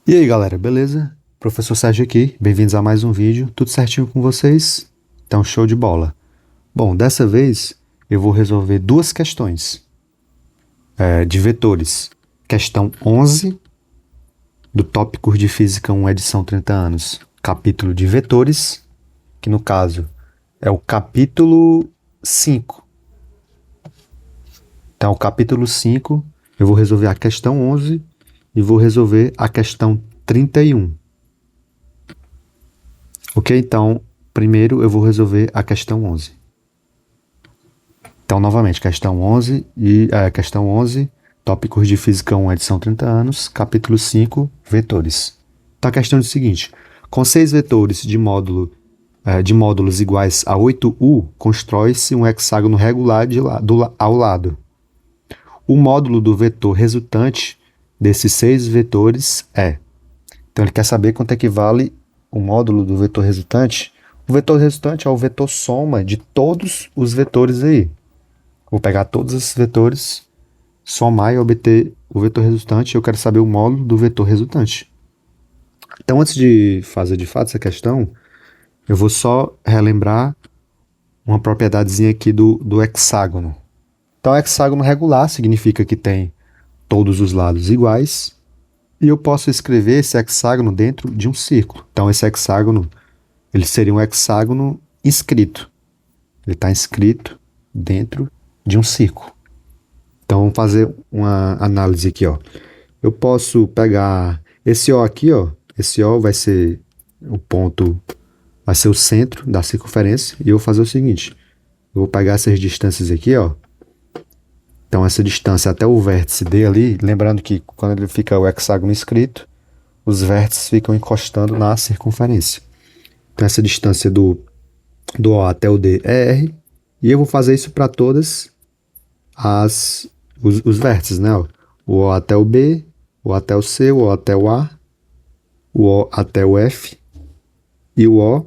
E aí galera, beleza? Professor Sérgio aqui, bem-vindos a mais um vídeo, tudo certinho com vocês? Então show de bola. Bom, dessa vez eu vou resolver duas questões de vetores. Questão 11 do Tópicos de Física 1, edição 30 anos, capítulo de vetores, que no caso é o capítulo 5. Então o capítulo 5 eu vou resolver a questão 11 e vou resolver a questão 31. Ok, então, primeiro eu vou resolver a questão 11. Então, novamente, questão 11, tópicos de física 1, edição 30 anos, capítulo 5, vetores. Então, a questão é o seguinte: com 6 vetores de módulos iguais a 8u, constrói-se um hexágono regular ao lado. O módulo do vetor resultante desses 6 vetores é. Então, ele quer saber quanto equivale o módulo do vetor resultante. O vetor resultante é o vetor soma de todos os vetores aí. Vou pegar todos esses vetores, somar e obter o vetor resultante. Eu quero saber o módulo do vetor resultante. Então, antes de fazer de fato essa questão, eu vou só relembrar uma propriedadezinha aqui do hexágono. Então, hexágono regular significa que tem todos os lados iguais. E eu posso escrever esse hexágono dentro de um círculo. Então, esse hexágono, ele seria um hexágono inscrito. Ele está inscrito dentro de um círculo. Então, vamos fazer uma análise aqui, ó. Eu posso pegar esse O aqui, ó. Esse O vai ser o ponto, vai ser o centro da circunferência. E eu vou fazer o seguinte. Eu vou pegar essas distâncias aqui, ó. Então, essa distância até o vértice D ali, lembrando que quando ele fica o hexágono inscrito, os vértices ficam encostando na circunferência. Então, essa distância do O até o D é R. E eu vou fazer isso para todas os vértices, né? O O até o B, o até o C, o O até o A, o O até o F e o O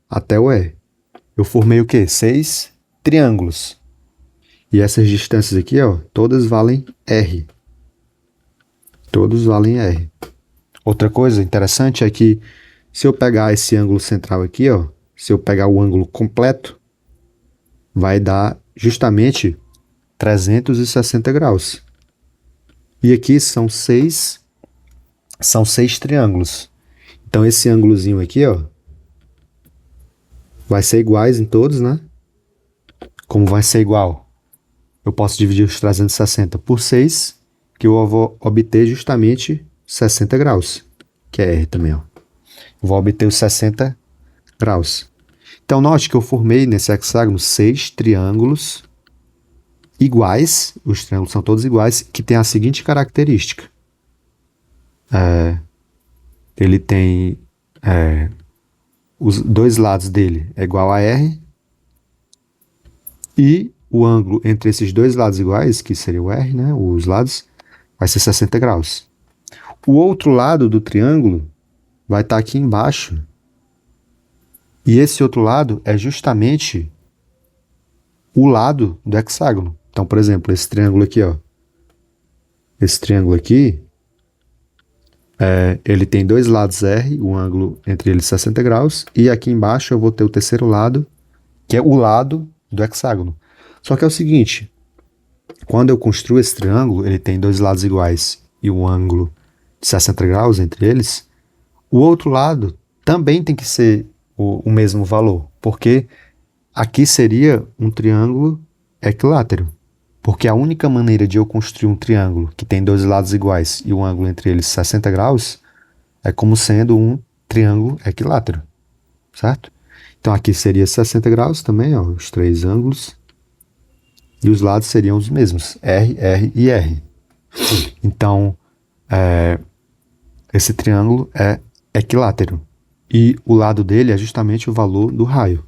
até o E. Eu formei o quê? 6 triângulos. E essas distâncias aqui, ó, todas valem R. Todos valem R. Outra coisa interessante é que se eu pegar esse ângulo central aqui, ó, se eu pegar o ângulo completo, vai dar justamente 360 graus. E aqui são seis triângulos. Então esse ângulozinho aqui, ó, vai ser iguais em todos, né? Como vai ser igual? Eu posso dividir os 360 por 6, que eu vou obter justamente 60 graus, que é R também, ó. Eu vou obter os 60 graus. Então note que eu formei nesse hexágono 6 triângulos iguais, os triângulos são todos iguais, que tem a seguinte característica. Ele tem os dois lados dele é igual a R, e o ângulo entre esses dois lados iguais, que seria o R, né, os lados, vai ser 60 graus. O outro lado do triângulo vai estar aqui embaixo, e esse outro lado é justamente o lado do hexágono. Então, por exemplo, esse triângulo aqui, ó, esse triângulo aqui, ele tem dois lados R, o ângulo entre eles 60 graus, e aqui embaixo eu vou ter o terceiro lado, que é o lado do hexágono. Só que é o seguinte, quando eu construo esse triângulo, ele tem dois lados iguais e um ângulo de 60 graus entre eles, o outro lado também tem que ser o mesmo valor, porque aqui seria um triângulo equilátero. Porque a única maneira de eu construir um triângulo que tem dois lados iguais e um ângulo entre eles 60 graus é como sendo um triângulo equilátero, certo? Então aqui seria 60 graus também, ó, os três ângulos. E os lados seriam os mesmos, R, R e R. Então, esse triângulo é equilátero. E o lado dele é justamente o valor do raio.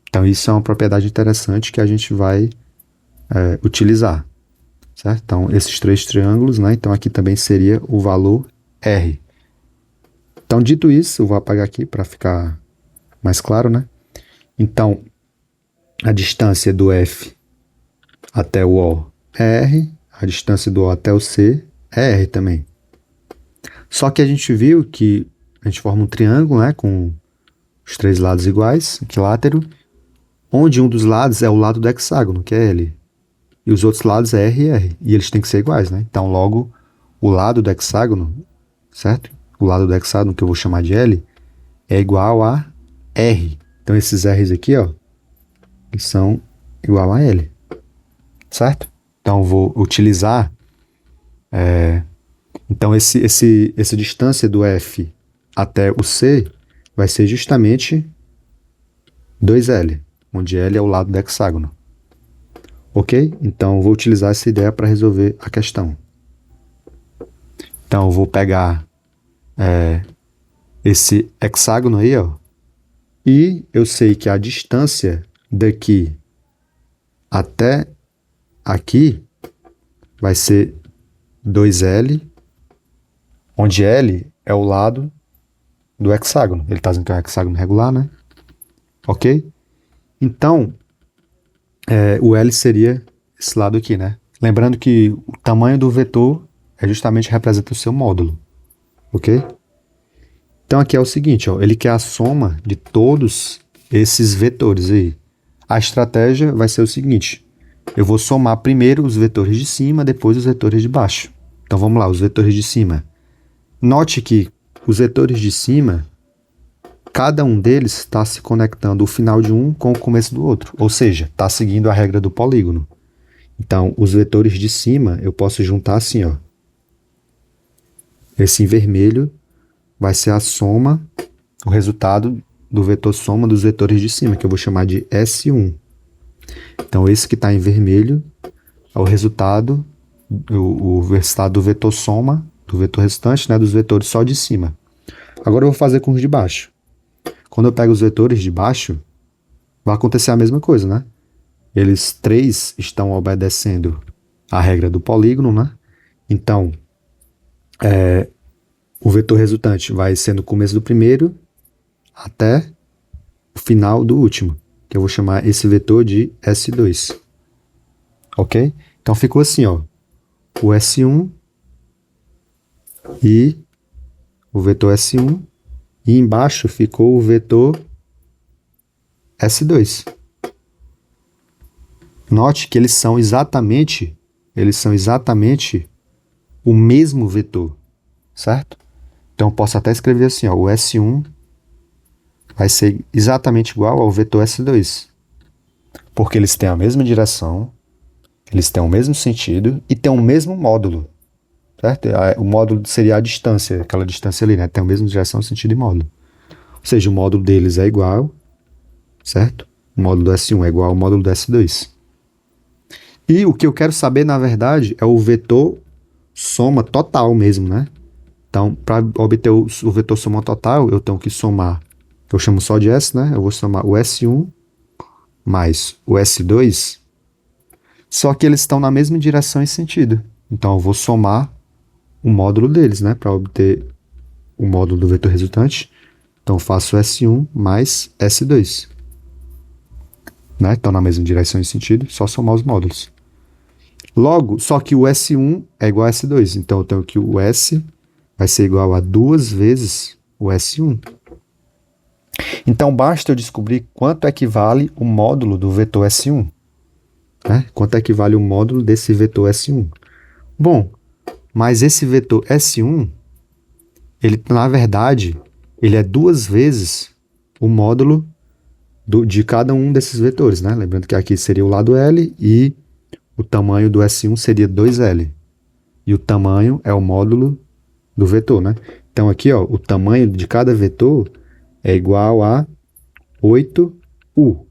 Então isso é uma propriedade interessante que a gente vai utilizar. Certo? Então, esses três triângulos, né? Então, aqui também seria o valor R. Então, dito isso, eu vou apagar aqui para ficar mais claro, né? Então, a distância do F até o O é R, a distância do O até o C é R também. Só que a gente viu que a gente forma um triângulo, né, com os 3 lados iguais, equilátero, onde um dos lados é o lado do hexágono, que é L, e os outros lados é R e R, e eles têm que ser iguais, né? Então, logo, o lado do hexágono, certo? O lado do hexágono, que eu vou chamar de L, é igual a R. Então, esses R's aqui, ó, eles são igual a L, certo? Então, eu vou utilizar... Então, essa distância do F até o C vai ser justamente 2L, onde L é o lado do hexágono. Ok? Então, vou utilizar essa ideia para resolver a questão. Então, eu vou pegar esse hexágono aí, ó, e eu sei que a distância daqui até aqui vai ser 2L, onde L é o lado do hexágono. Ele está dizendo que é um hexágono regular, né? Ok? Então, o L seria esse lado aqui, né? Lembrando que o tamanho do vetor justamente representa o seu módulo. Ok? Então, aqui é o seguinte, ó, ele quer a soma de todos esses vetores aí. A estratégia vai ser o seguinte, eu vou somar primeiro os vetores de cima, depois os vetores de baixo. Então, vamos lá, os vetores de cima. Note que os vetores de cima, cada um deles está se conectando o final de um com o começo do outro, ou seja, está seguindo a regra do polígono. Então, os vetores de cima eu posso juntar assim, ó. Esse em vermelho vai ser a soma, o resultado do vetor soma dos vetores de cima, que eu vou chamar de S1. Então, esse que está em vermelho é o resultado, o resultado do vetor soma, do vetor restante, né, dos vetores só de cima. Agora eu vou fazer com os de baixo. Quando eu pego os vetores de baixo, vai acontecer a mesma coisa, né? Eles 3 estão obedecendo a regra do polígono, né? Então, o vetor resultante vai ser no começo do primeiro até o final do último, que eu vou chamar esse vetor de S2. Ok? Então ficou assim, ó, o S1 e o vetor S1, e embaixo ficou o vetor S2. Note que eles são exatamente o mesmo vetor, certo? Então eu posso até escrever assim, ó, o S1 vai ser exatamente igual ao vetor S2, porque eles têm a mesma direção, eles têm o mesmo sentido e têm o mesmo módulo, certo? O módulo seria a distância, aquela distância ali, né? Tem a mesma direção, sentido e módulo. Ou seja, o módulo deles é igual, certo? O módulo do S1 é igual ao módulo do S2. E o que eu quero saber, na verdade, é o vetor soma total mesmo, né? Então, para obter o vetor soma total, eu tenho que somar, eu chamo só de S, né? Eu vou somar o S1 mais o S2, só que eles estão na mesma direção e sentido. Então, eu vou somar o módulo deles, né? Para obter o módulo do vetor resultante. Então, eu faço S1 mais S2. Né? Estão na mesma direção e sentido, só somar os módulos. Logo, só que o S1 é igual a S2. Então, eu tenho que o S vai ser igual a 2 vezes o S1. Então, basta eu descobrir quanto equivale o módulo do vetor S1. Né? Quanto equivale o módulo desse vetor S1. Bom, mas esse vetor S1, ele, na verdade, ele é 2 vezes o módulo de cada um desses vetores. Né? Lembrando que aqui seria o lado L e o tamanho do S1 seria 2L. E o tamanho é o módulo do vetor, né? Então aqui, ó, o tamanho de cada vetor é igual a 8U.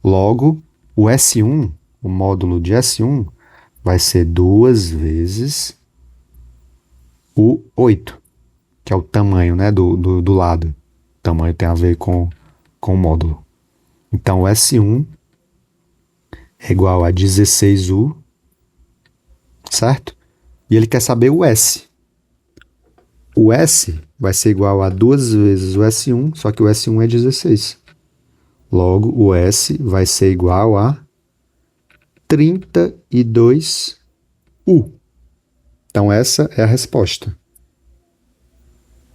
Logo, o S1, o módulo de S1, vai ser 2 vezes o 8, que é o tamanho, né, do lado. O tamanho tem a ver com o módulo. Então, o S1 é igual a 16U, certo? E ele quer saber o S. O S vai ser igual a 2 vezes o S1, só que o S1 é 16. Logo, o S vai ser igual a 32U. Então, essa é a resposta.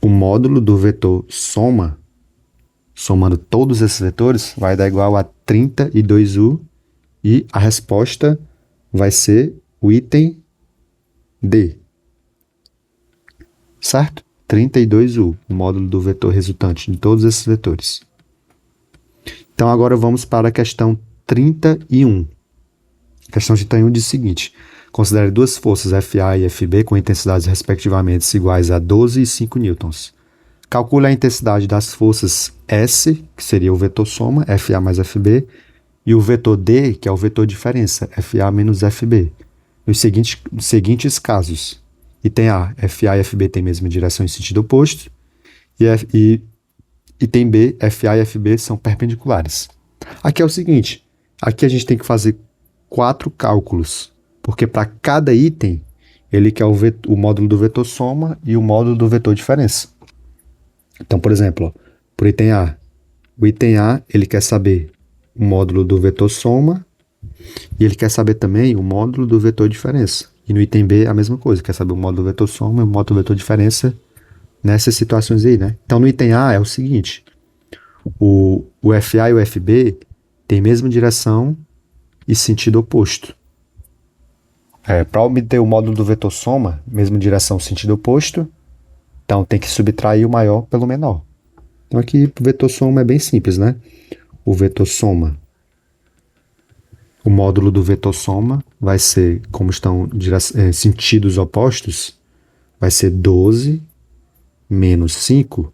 o módulo do vetor soma, somando todos esses vetores, vai dar igual a 32u e a resposta vai ser o item D. Certo? 32u, o módulo do vetor resultante de todos esses vetores. Então, agora vamos para a questão 31. A questão 31 diz o seguinte: considere duas forças FA e FB com intensidades respectivamente iguais a 12 e 5 newtons. Calcule a intensidade das forças S, que seria o vetor soma, FA mais FB, e o vetor D, que é o vetor diferença, FA menos FB, nos seguintes casos. Item A, FA e FB têm mesma direção em sentido oposto, e item B, FA e FB são perpendiculares. Aqui é o seguinte, aqui a gente tem que fazer 4 cálculos, porque para cada item, ele quer o módulo do vetor soma e o módulo do vetor diferença. Então, por exemplo, por item A, o item A, ele quer saber o módulo do vetor soma e ele quer saber também o módulo do vetor diferença. E no item B, a mesma coisa, quer saber o módulo do vetor soma e o módulo do vetor diferença nessas situações aí, né? Então, no item A é o seguinte, o FA e o FB têm mesma direção e sentido oposto. Para obter o módulo do vetor soma, mesma direção, sentido oposto, então tem que subtrair o maior pelo menor. Então aqui o vetor soma é bem simples, né? O vetor soma, o módulo do vetor soma vai ser, como estão sentidos opostos, vai ser 12 menos 5.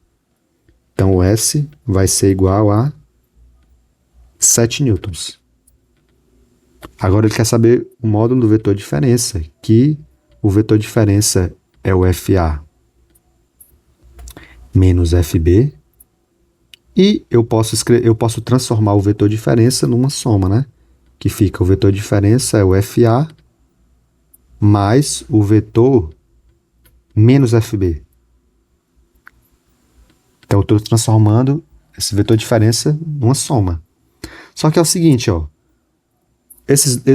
Então o S vai ser igual a 7 newtons. Agora ele quer saber o módulo do vetor diferença, que o vetor diferença é o FA menos FB, e eu posso transformar o vetor diferença numa soma, né? Que fica o vetor diferença é o FA mais o vetor menos FB. Então eu estou transformando esse vetor diferença numa soma. Só que é o seguinte, ó.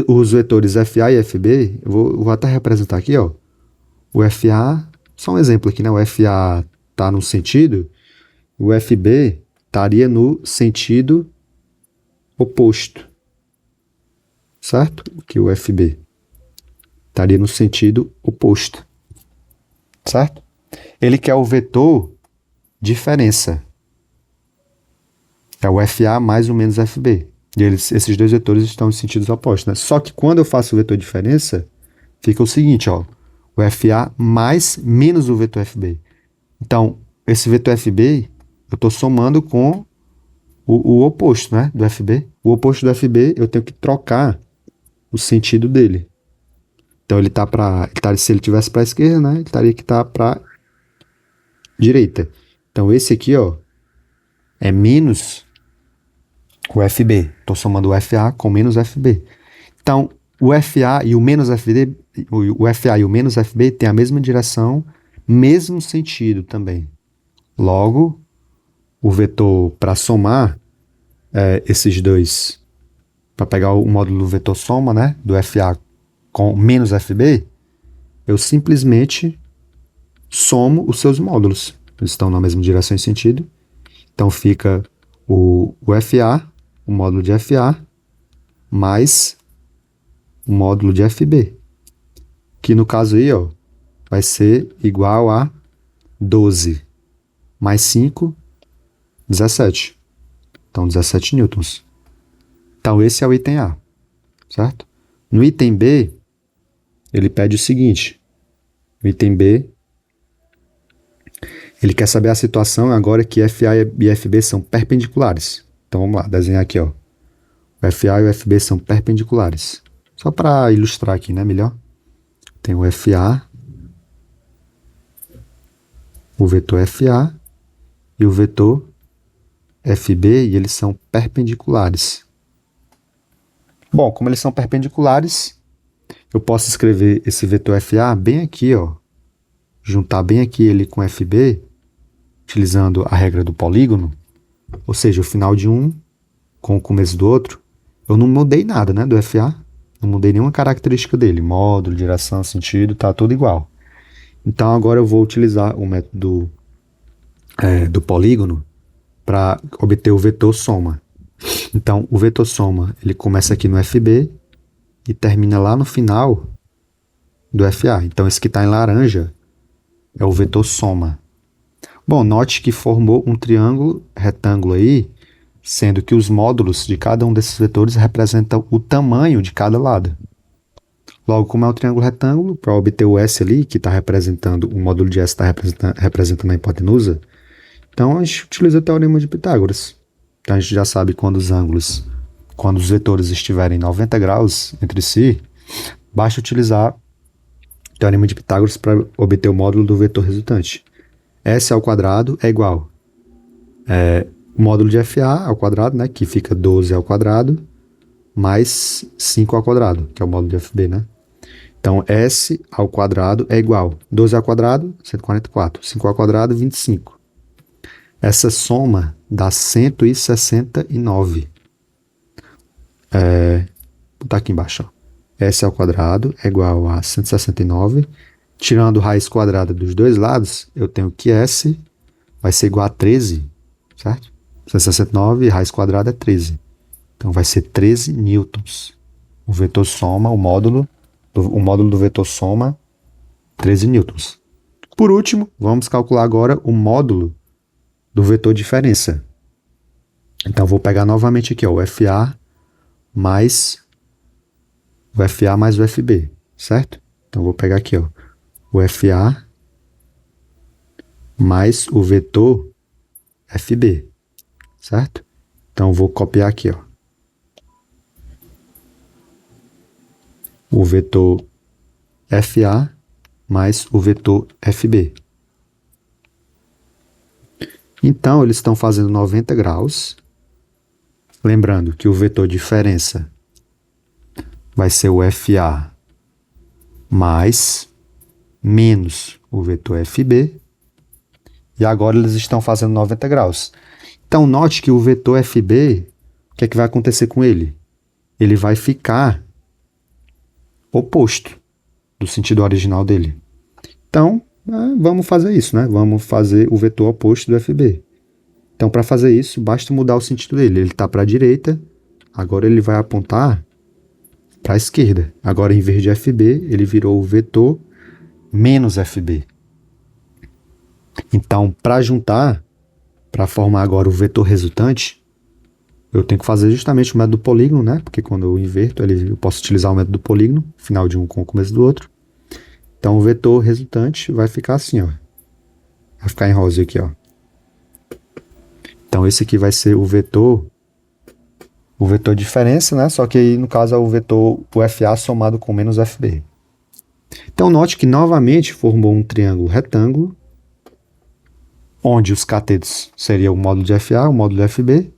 Os vetores FA e FB, eu vou até representar aqui, ó. O FA, só um exemplo aqui, né? O FA está no sentido, o FB estaria no sentido oposto. Certo? Que o FB estaria no sentido oposto. Certo? Ele quer o vetor diferença. É o FA mais ou menos FB. E esses dois vetores estão em sentidos opostos, né? Só que quando eu faço o vetor diferença, fica o seguinte, ó. O FA mais menos o vetor FB. Então, esse vetor FB, eu estou somando com o oposto, né, do FB. O oposto do FB, eu tenho que trocar o sentido dele. Então, se ele tivesse para a esquerda, né, ele estaria que estar para direita. Então, esse aqui, ó, é menos o FB. Estou somando o FA com menos FB. Então, o FA e o menos FB, o FA e o menos FB têm a mesma direção, mesmo sentido também. Logo, o vetor para somar esses dois, para pegar o módulo do vetor soma, né, do FA com menos FB, eu simplesmente somo os seus módulos. Eles estão na mesma direção e sentido. Então fica o FA, o módulo de FA, mais o módulo de FB. Que no caso aí, ó, vai ser igual a 12 mais 5, 17. Então, 17 newtons. Então, esse é o item A, certo? No item B, ele pede o seguinte. No item B, ele quer saber a situação agora que FA e FB são perpendiculares. Então, vamos lá, desenhar aqui, ó. O FA e o FB são perpendiculares. Só para ilustrar aqui, né, melhor. Tem o FA, o vetor FA e o vetor FB, e eles são perpendiculares. Bom, como eles são perpendiculares, eu posso escrever esse vetor FA bem aqui, ó. Juntar bem aqui ele com FB, utilizando a regra do polígono, ou seja, o final de um com o começo do outro. Eu não mudei nada, né, do FA. Não mudei nenhuma característica dele. Módulo, direção, sentido, tá tudo igual. Então agora eu vou utilizar o método do polígono para obter o vetor soma. Então, o vetor soma ele começa aqui no FB e termina lá no final do FA. Então, esse que está em laranja é o vetor soma. Bom, note que formou um triângulo retângulo aí, sendo que os módulos de cada um desses vetores representam o tamanho de cada lado. Logo, como é um triângulo retângulo, para obter o S ali, que está representando, o módulo de S está representando a hipotenusa, então a gente utiliza o teorema de Pitágoras. Então a gente já sabe quando os vetores estiverem 90 graus entre si, basta utilizar o teorema de Pitágoras para obter o módulo do vetor resultante. S ao quadrado é igual o módulo de FA ao quadrado, né, que fica 12 ao quadrado, mais 5 ao quadrado, que é o módulo de FB, né? Então, S ao quadrado é igual 12 ao quadrado, 144, 5 ao quadrado, 25. Essa soma dá 169. Vou botar aqui embaixo. Ó. S ao quadrado é igual a 169. Tirando raiz quadrada dos dois lados, eu tenho que S vai ser igual a 13, certo? 169, raiz quadrada é 13. Então, vai ser 13 newtons. O vetor soma, o módulo do vetor soma, 13 newtons. Por último, vamos calcular agora o módulo do vetor diferença. Então, vou pegar novamente aqui, ó, o FA mais o FB, certo? Então, vou pegar aqui, ó, o FA mais o vetor FB, certo? Então, vou copiar aqui, ó, o vetor FA mais o vetor FB. Então, eles estão fazendo 90 graus. Lembrando que o vetor diferença vai ser o FA mais menos o vetor FB. E agora eles estão fazendo 90 graus. Então, note que o vetor FB, o que é que vai acontecer com ele? Ele vai ficar oposto do sentido original dele. Então, vamos fazer isso, né? Vamos fazer o vetor oposto do FB. Então, para fazer isso, basta mudar o sentido dele. Ele está para a direita, agora ele vai apontar para a esquerda. Agora, em vez de FB, ele virou o vetor menos FB. Então, para juntar, para formar agora o vetor resultante, eu tenho que fazer justamente o método do polígono, né? Porque quando eu inverto, eu posso utilizar o método do polígono, final de um com o começo do outro. Então, o vetor resultante vai ficar assim, ó. Vai ficar em rosa aqui, ó. Então, esse aqui vai ser o vetor diferença, né? Só que aí, no caso, é o FA somado com menos FB. Então, note que novamente formou um triângulo retângulo, onde os catetos seriam o módulo de FA, o módulo de FB,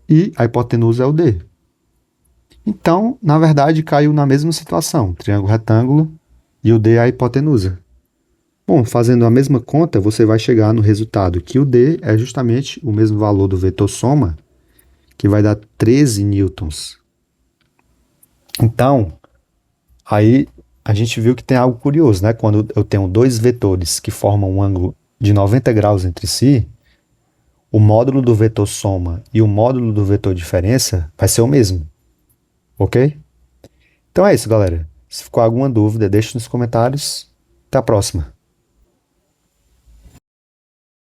e a hipotenusa é o D. Então, na verdade, caiu na mesma situação, triângulo retângulo e o D é a hipotenusa. Bom, fazendo a mesma conta, você vai chegar no resultado que o D é justamente o mesmo valor do vetor soma, que vai dar 13 newtons. Então, aí a gente viu que tem algo curioso, né? Quando eu tenho dois vetores que formam um ângulo de 90 graus entre si, o módulo do vetor soma e o módulo do vetor diferença vai ser o mesmo. Ok? Então é isso, galera. Se ficou alguma dúvida, deixe nos comentários. Até a próxima.